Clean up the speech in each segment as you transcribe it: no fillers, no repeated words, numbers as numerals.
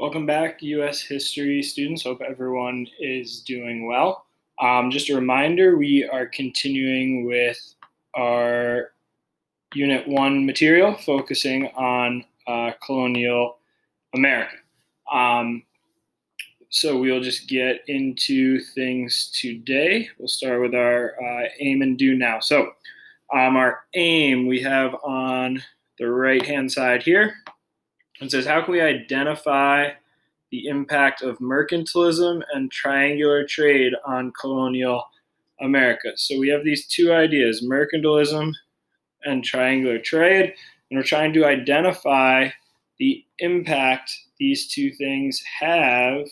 Welcome back, U.S. history students. Hope everyone is doing well. Just a reminder, we are continuing with our Unit 1 material, focusing on Colonial America. So we'll just get into things today. We'll start with our aim and do now. So our aim we have on the right-hand side here. It says, how can we identify the impact of mercantilism and triangular trade on colonial America? So we have these two ideas, mercantilism and triangular trade, and we're trying to identify the impact these two things have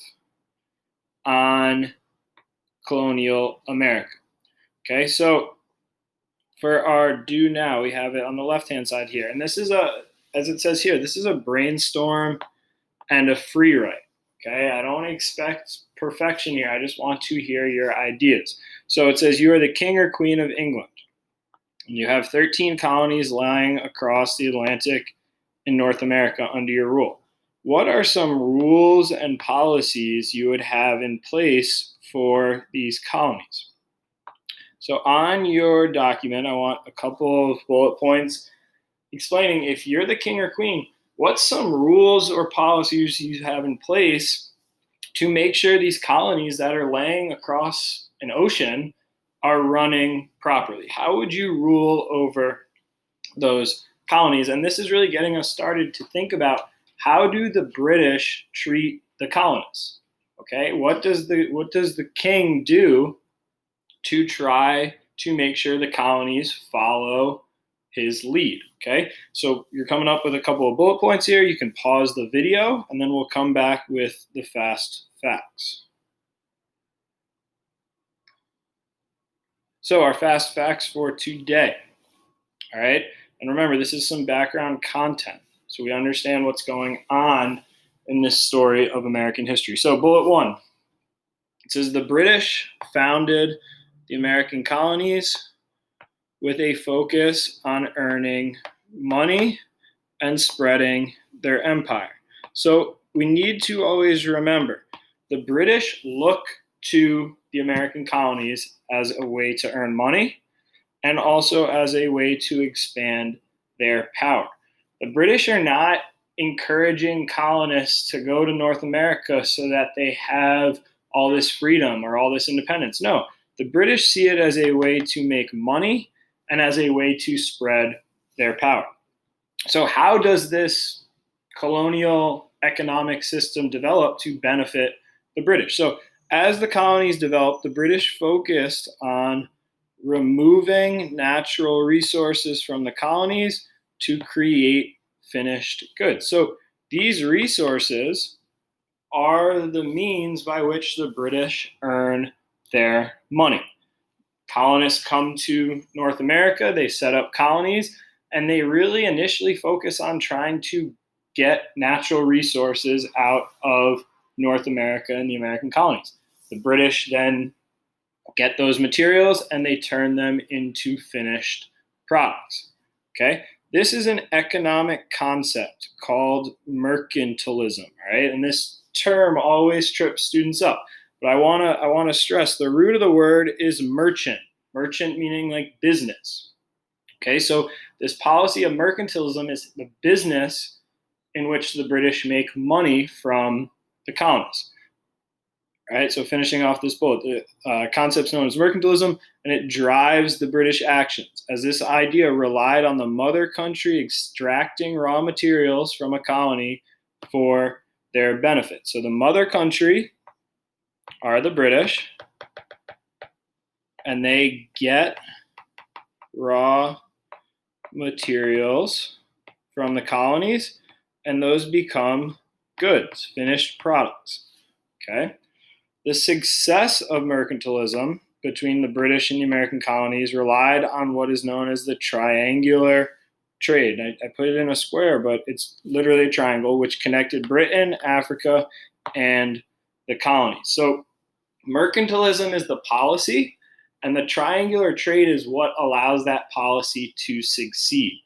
on colonial America. Okay, so for our do now, we have it on the left-hand side here. And this is as it says here, this is a brainstorm and a free write. Okay, I don't expect perfection here. I just want to hear your ideas. So it says you are the king or queen of England. And you have 13 colonies lying across the Atlantic in North America under your rule. What are some rules and policies you would have in place for these colonies? So on your document, I want a couple of bullet points explaining, if you're the king or queen, what's some rules or policies you have in place to make sure these colonies that are laying across an ocean are running properly? How would you rule over those colonies? And this is really getting us started to think about, how do the British treat the colonists? Okay, what does the king do to try to make sure the colonies follow his lead? Okay, so you're coming up with a couple of bullet points here. You can pause the video and then we'll come back with the fast facts. So our fast facts for today. All right, and remember, this is some background content, so we understand what's going on in this story of American history. So bullet one, it says the British founded the American colonies with a focus on earning money and spreading their empire. So we need to always remember, the British look to the American colonies as a way to earn money and also as a way to expand their power. The British are not encouraging colonists to go to North America so that they have all this freedom or all this independence. No, the British see it as a way to make money and as a way to spread their power. So how does this colonial economic system develop to benefit the British? So as the colonies developed, the British focused on removing natural resources from the colonies to create finished goods. So these resources are the means by which the British earn their money. Colonists come to North America, they set up colonies, and they really initially focus on trying to get natural resources out of North America and the American colonies. The British then get those materials and they turn them into finished products. Okay, this is an economic concept called mercantilism, right? And this term always trips students up. But I want to stress, the root of the word is merchant. Merchant meaning like business. Okay, so this policy of mercantilism is the business in which the British make money from the colonies. All right, so finishing off this bullet, the concept's known as mercantilism, and it drives the British actions, as this idea relied on the mother country extracting raw materials from a colony for their benefit. So the mother country are the British, and they get raw materials from the colonies, and those become goods, finished products. Okay. The success of mercantilism between the British and the American colonies relied on what is known as the triangular trade. I put it in a square, but it's literally a triangle, which connected Britain, Africa, and the colonies. So mercantilism is the policy, and the triangular trade is what allows that policy to succeed.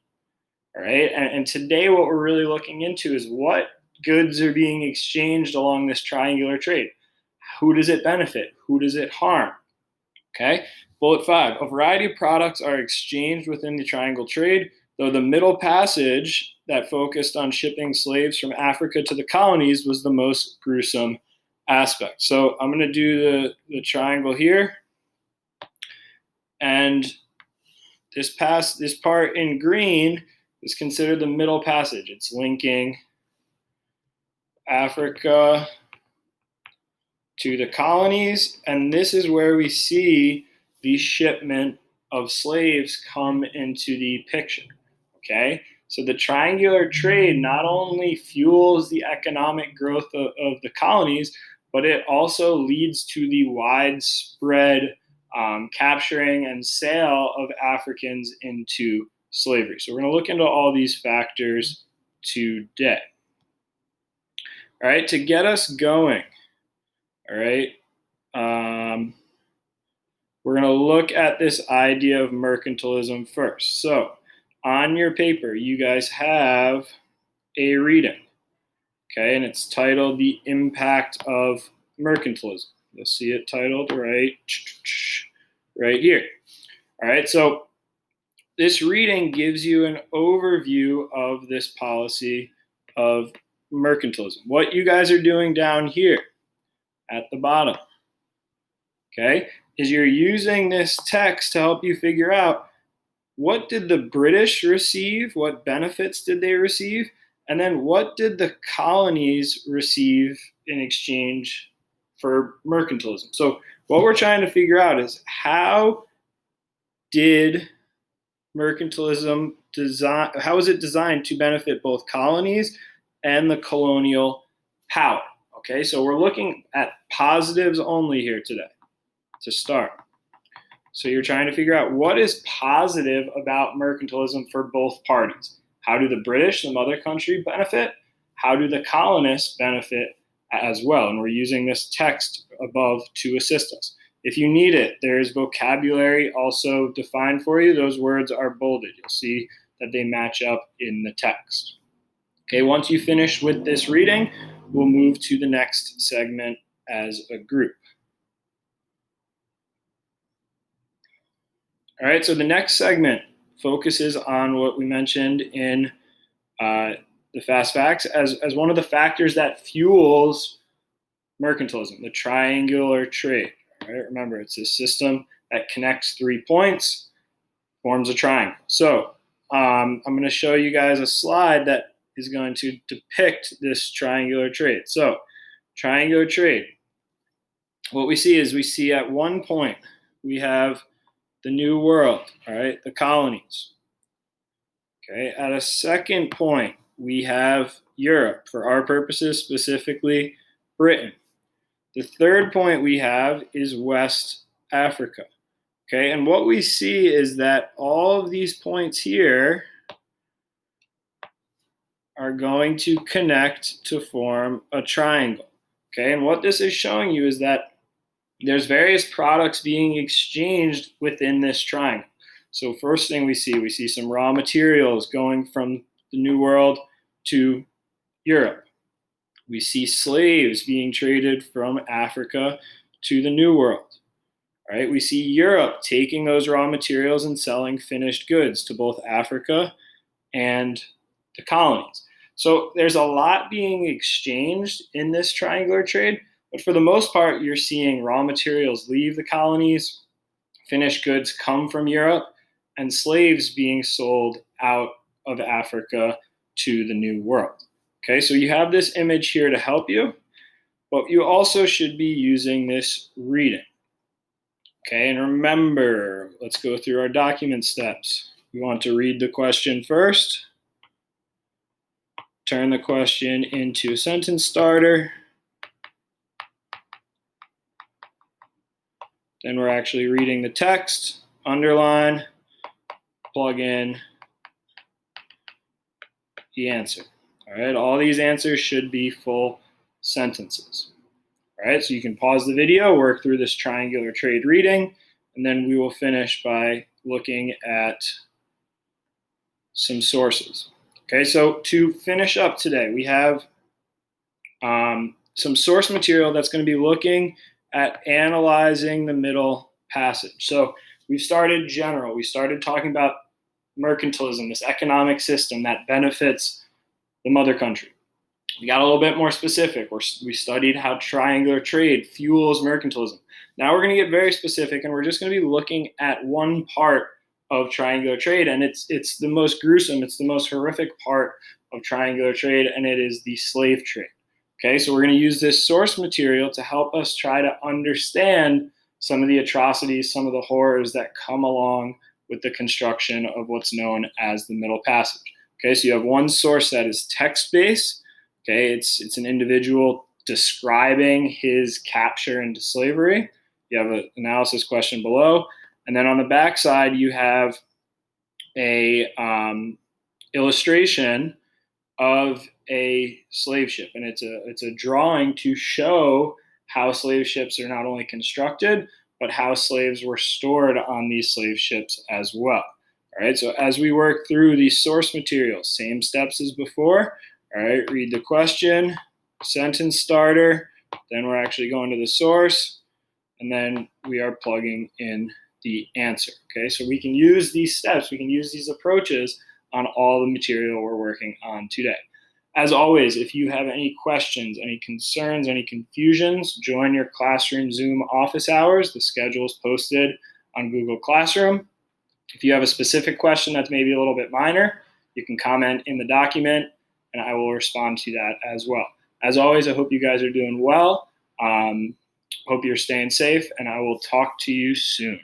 All right. And today, what we're really looking into is, what goods are being exchanged along this triangular trade. Who does it benefit? Who does it harm? Okay. Bullet 5, a variety of products are exchanged within the triangle trade, though the middle passage that focused on shipping slaves from Africa to the colonies was the most gruesome aspect. So I'm going to do the triangle here. And this part in green is considered the middle passage. It's linking Africa to the colonies, and this is where we see the shipment of slaves come into the picture. Okay, so the triangular trade not only fuels the economic growth of the colonies, but it also leads to the widespread capturing and sale of Africans into slavery. So we're going to look into all these factors today. All right, to get us going, all right, we're going to look at this idea of mercantilism first. So on your paper, you guys have a reading, okay, and it's titled The Impact of Mercantilism. You'll see it titled right here. All right, so this reading gives you an overview of this policy of mercantilism. What you guys are doing down here at the bottom, okay, is you're using this text to help you figure out what did the British receive, what benefits did they receive, and then what did the colonies receive in exchange for mercantilism. So what we're trying to figure out is how did mercantilism how is it designed to benefit both colonies and the colonial power? Okay, so we're looking at positives only here today to start. So you're trying to figure out what is positive about mercantilism for both parties. How do the British, the mother country, benefit? How do the colonists benefit as well? And we're using this text above to assist us. If you need it, there's vocabulary also defined for you. Those words are bolded. You'll see that they match up in the text. Okay, once you finish with this reading, we'll move to the next segment as a group. All right, so the next segment focuses on what we mentioned in the fast facts as one of the factors that fuels mercantilism, the triangular trade. All right, remember, it's a system that connects 3 points, forms a triangle. So I'm going to show you guys a slide that is going to depict this triangular trade. So triangular trade, what we see is we see at one point we have the New World, all right, the colonies. Okay, at a second point, we have Europe, for our purposes, specifically Britain. The third point we have is West Africa. Okay, and what we see is that all of these points here are going to connect to form a triangle. Okay, and what this is showing you is that there's various products being exchanged within this triangle. So first thing we see some raw materials going from the New World to Europe. We see slaves being traded from Africa to the New World. All right, we see Europe taking those raw materials and selling finished goods to both Africa and the colonies. So there's a lot being exchanged in this triangular trade, but for the most part, you're seeing raw materials leave the colonies, finished goods come from Europe, and slaves being sold out of Africa to the New World. Okay, so you have this image here to help you, but you also should be using this reading. Okay, and remember, let's go through our document steps. We want to read the question first, turn the question into a sentence starter, then we're actually reading the text, underline, plug in the answer. All right, all these answers should be full sentences. All right, so you can pause the video, work through this triangular trade reading, and then we will finish by looking at some sources. Okay, so to finish up today, we have some source material that's going to be looking at analyzing the Middle Passage. So we started general. We started talking about mercantilism, this economic system that benefits the mother country. We got a little bit more specific. We studied how triangular trade fuels mercantilism. Now we're going to get very specific, and we're just going to be looking at one part of triangular trade, and it's the most gruesome, it's the most horrific part of triangular trade, and it is the slave trade. Okay, so we're going to use this source material to help us try to understand some of the atrocities, some of the horrors that come along with the construction of what's known as the Middle Passage. Okay, so you have one source that is text-based. Okay, it's an individual describing his capture into slavery. You have an analysis question below. And then on the back side, you have a illustration of a slave ship. And it's a drawing to show how slave ships are not only constructed, but how slaves were stored on these slave ships as well. All right, so as we work through the source material, same steps as before. All right, read the question, sentence starter, then we're actually going to the source, and then we are plugging in the answer. Okay, so we can use these steps, we can use these approaches on all the material we're working on today. As always, if you have any questions, any concerns, any confusions, join your Classroom Zoom office hours. The schedule is posted on Google Classroom. If you have a specific question that's maybe a little bit minor, you can comment in the document, and I will respond to that as well. As always, I hope you guys are doing well. Hope you're staying safe, and I will talk to you soon.